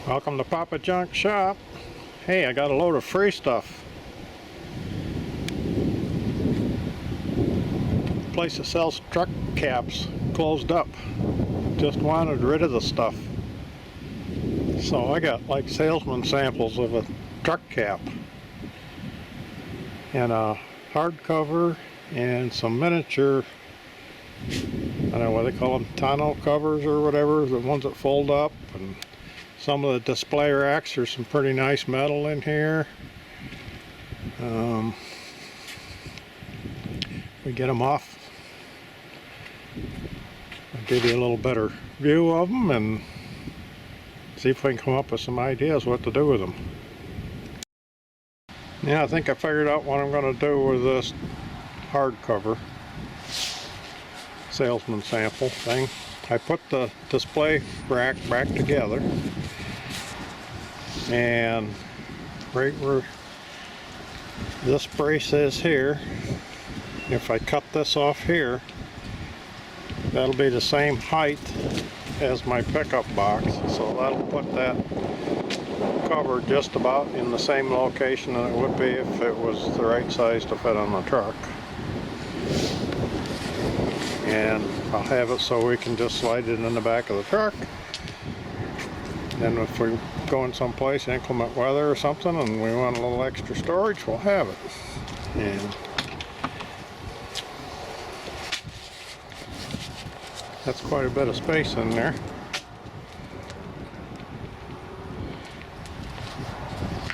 Welcome to Papa Junk Shop. Hey, I got a load of free stuff. Place that sells truck caps closed up. Just wanted rid of the stuff. So I got like salesman samples of a truck cap. And a hardcover and some miniature, I don't know what they call them, tonneau covers or whatever, the ones that fold up. And some of the display racks, there's some pretty nice metal in here. We get them off. I'll give you a little better view of them and see if we can come up with some ideas what to do with them. Yeah, I think I figured out what I'm going to do with this hardcover salesman sample thing. I put the display rack back together, and right where this brace is here, if I cut this off here, that'll be the same height as my pickup box, so that'll put that cover just about in the same location that it would be if it was the right size to fit on the truck. And I'll have it so we can just slide it in the back of the truck. And if we're going someplace, inclement weather or something, and we want a little extra storage, we'll have it. And that's quite a bit of space in there.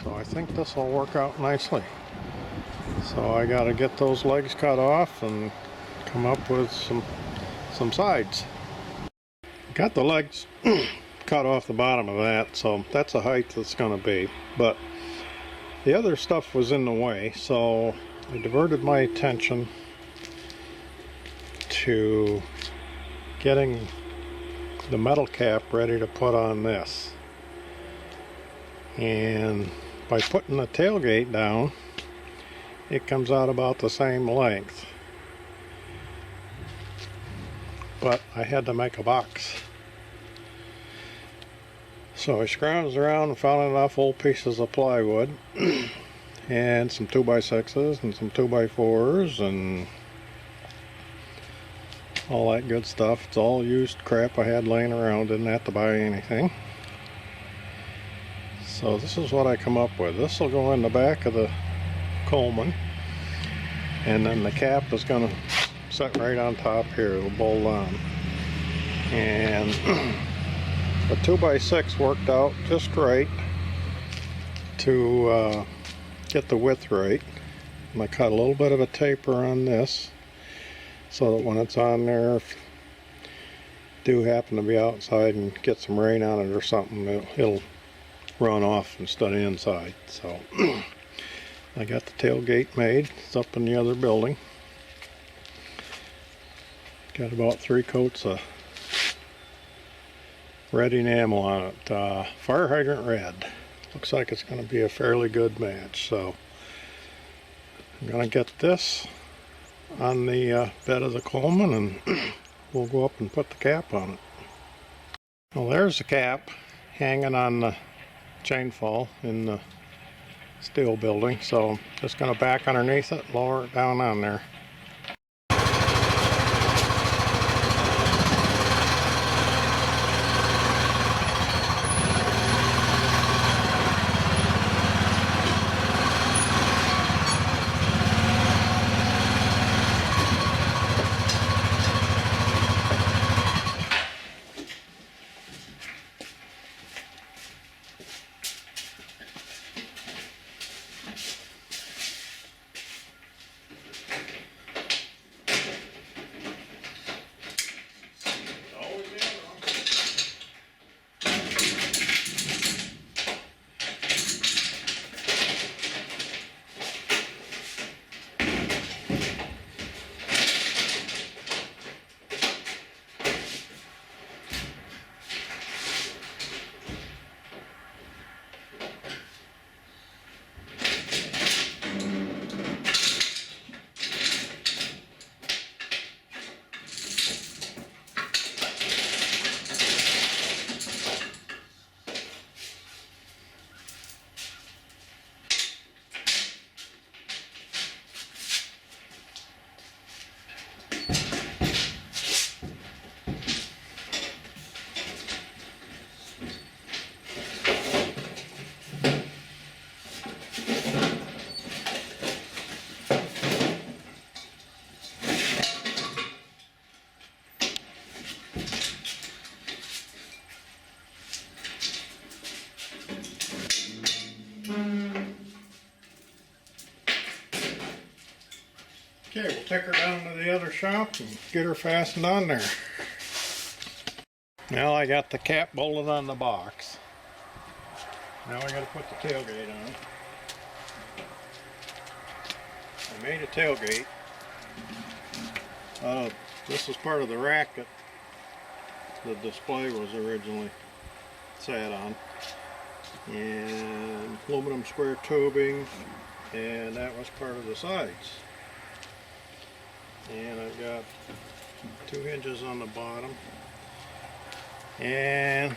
So I think this will work out nicely. So I got to get those legs cut off and come up with some sides. Got the legs cut off the bottom of that, so that's the height that's going to be. But the other stuff was in the way, so I diverted my attention to getting the metal cap ready to put on this. And by putting the tailgate down, it comes out about the same length. But I had to make a box. So I scrounged around and found enough old pieces of plywood and some 2x6s and some 2x4s and all that good stuff. It's all used crap I had laying around, didn't have to buy anything. So this is what I come up with. This will go in the back of the Coleman, and then the cap is going to set right on top here. It'll bolt on. And the 2x6 worked out just right to get the width right. And I cut a little bit of a taper on this so that when it's on there, if you do happen to be outside and get some rain on it or something, it'll run off instead of inside. So I got the tailgate made. It's up in the other building. Got about 3 coats of red enamel on it. Fire hydrant red. Looks like it's going to be a fairly good match. So I'm going to get this on the bed of the Coleman, and we'll go up and put the cap on it. Well, there's the cap hanging on the chain fall in the steel building. So I'm just going to back underneath it, lower it down on there. Okay, we'll take her down to the other shop and get her fastened on there. Now I got the cap bolted on the box. Now I got to put the tailgate on. I made a tailgate. This is part of the rack that the display was originally sat on. And aluminum square tubing, and that was part of the sides. And I've got 2 hinges on the bottom, and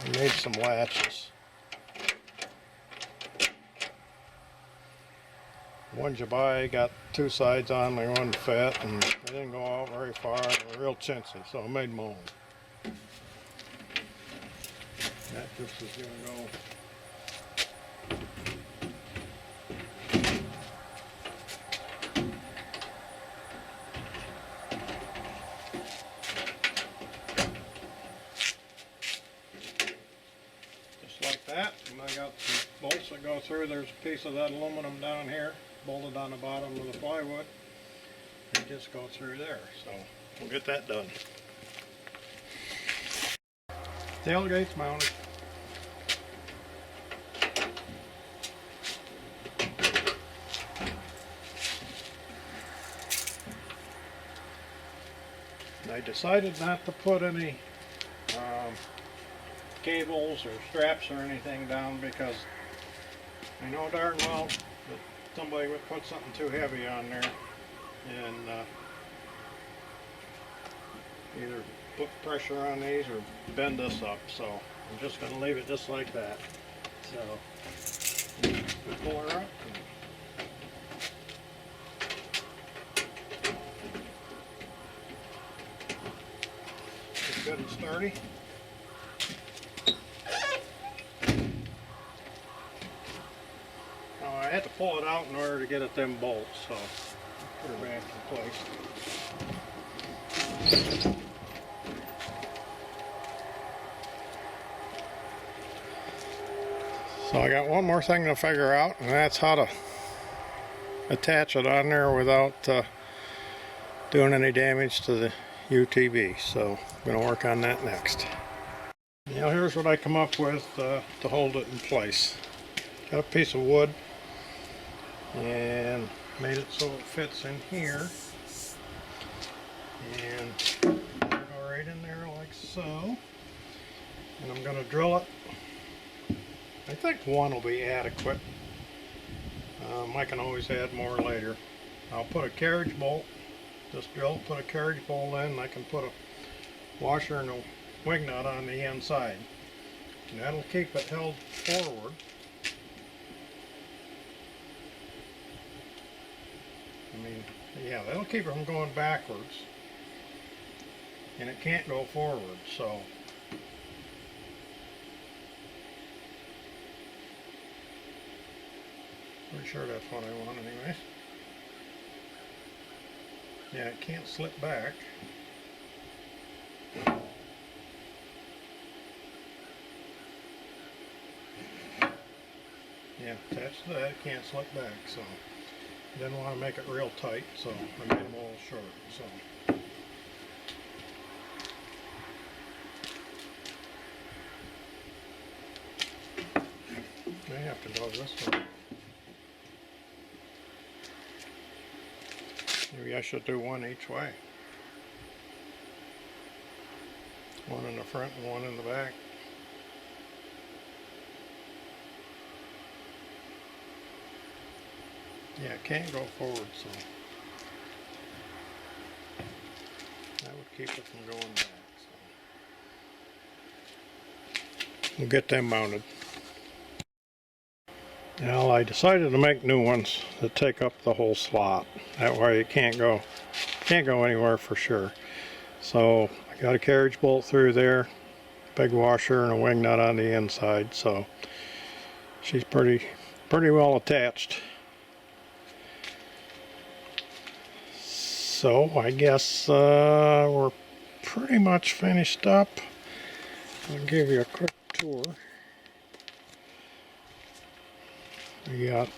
I made some latches. The ones you buy got 2 sides on, they wouldn't fit, and they didn't go out very far. They were real chintzy, so I made my own. That just is going to go. Just like that, and I got some bolts that go through. There's a piece of that aluminum down here, bolted on the bottom of the plywood. They just go through there, so we'll get that done. Tailgate's mounted. I decided not to put any cables or straps or anything down because I know darn well that somebody would put something too heavy on there and either put pressure on these or bend this up, so I'm just going to leave it just like that. So we pull her up and it's good and sturdy. Now I had to pull it out in order to get at them bolts, so put her back in place. So I got one more thing to figure out, and that's how to attach it on there without doing any damage to the UTV. So I'm going to work on that next. Now here's what I come up with to hold it in place. Got a piece of wood and made it so it fits in here. And I'll go right in there like so. And I'm going to drill it. I think 1 will be adequate. I can always add more later. I'll put a carriage bolt, just drill, put a carriage bolt in, and I can put a washer and a wing nut on the inside. And that'll keep it held forward. I mean, yeah, that'll keep it from going backwards. And it can't go forward, so. Pretty sure that's what I want anyways. Yeah, it can't slip back. Yeah, attached to that, it can't slip back, so I didn't want to make it real tight, so I made them all short. So I have to go this way. Maybe I should do 1 each way. 1 in the front and 1 in the back. Yeah, it can't go forward, so that would keep it from going back. So we'll get them mounted. Now I decided to make new ones that take up the whole slot. That way it can't go anywhere for sure. So I got a carriage bolt through there, big washer and a wing nut on the inside. So she's pretty well attached. So I guess we're pretty much finished up. I'll give you a quick tour. We got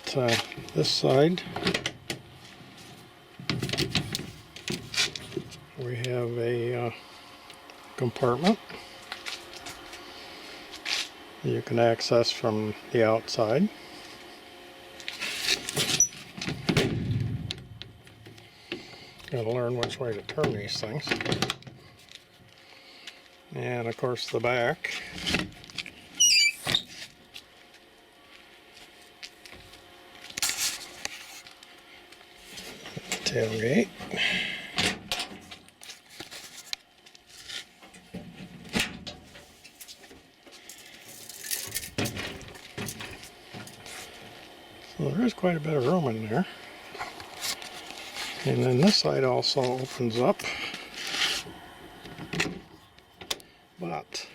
this side. we have a compartment you can access from the outside. Gotta learn which way to turn these things. And of course the back. Tailgate. So there is quite a bit of room in there. And then this side also opens up. But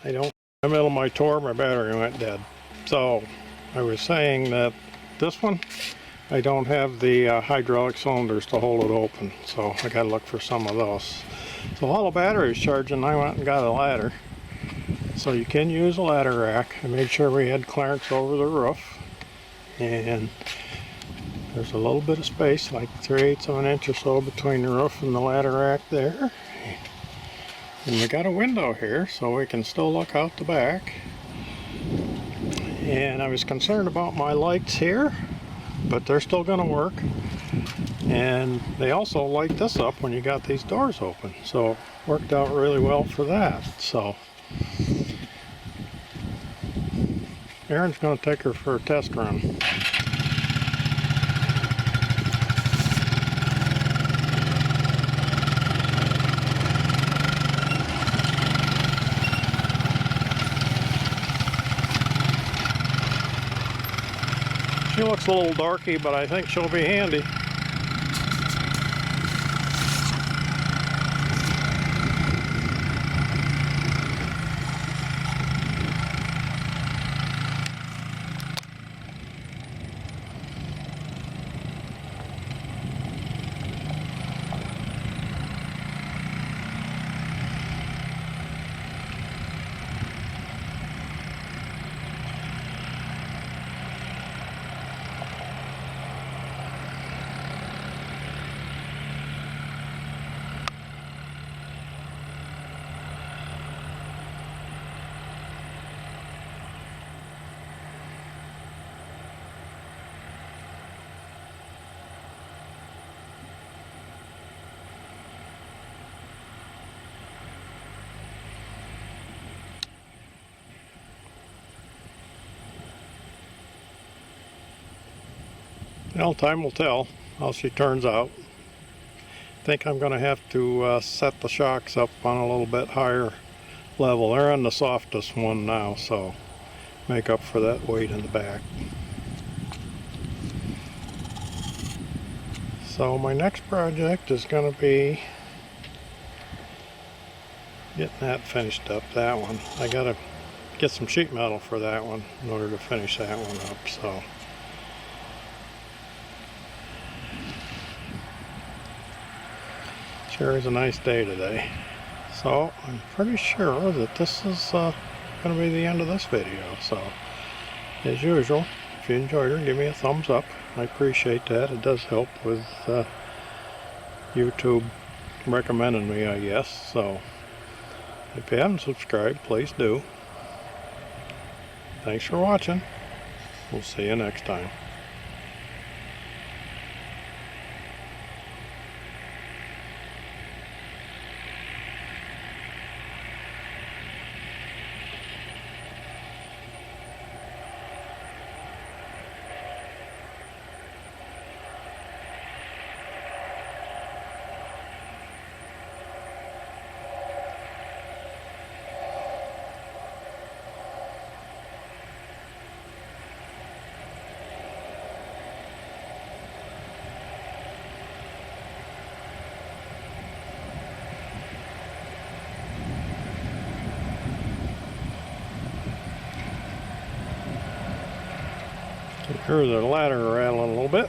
I don't, in the middle of my tour, my battery went dead. So I was saying that this one, I don't have the hydraulic cylinders to hold it open, so I gotta look for some of those. So while the battery is charging, I went and got a ladder. So you can use a ladder rack. I made sure we had clearance over the roof, and there's a little bit of space, like 3/8 of an inch or so, between the roof and the ladder rack there. And we got a window here, so we can still look out the back. And I was concerned about my lights here, but they're still going to work. And they also light this up when you got these doors open, so it worked out really well for that. So Erin's going to take her for a test run. She looks a little darky, but I think she'll be handy. Well, time will tell how she turns out. I think I'm going to have to set the shocks up on a little bit higher level. They're on the softest one now, so make up for that weight in the back. So my next project is going to be getting that finished up, that one. I got to get some sheet metal for that one in order to finish that one up. So sure is a nice day today. So I'm pretty sure that this is going to be the end of this video. So as usual, if you enjoyed her, give me a thumbs up. I appreciate that. It does help with YouTube recommending me, I guess. So if you haven't subscribed, please do. Thanks for watching. We'll see you next time. Here's the ladder rattling a little bit.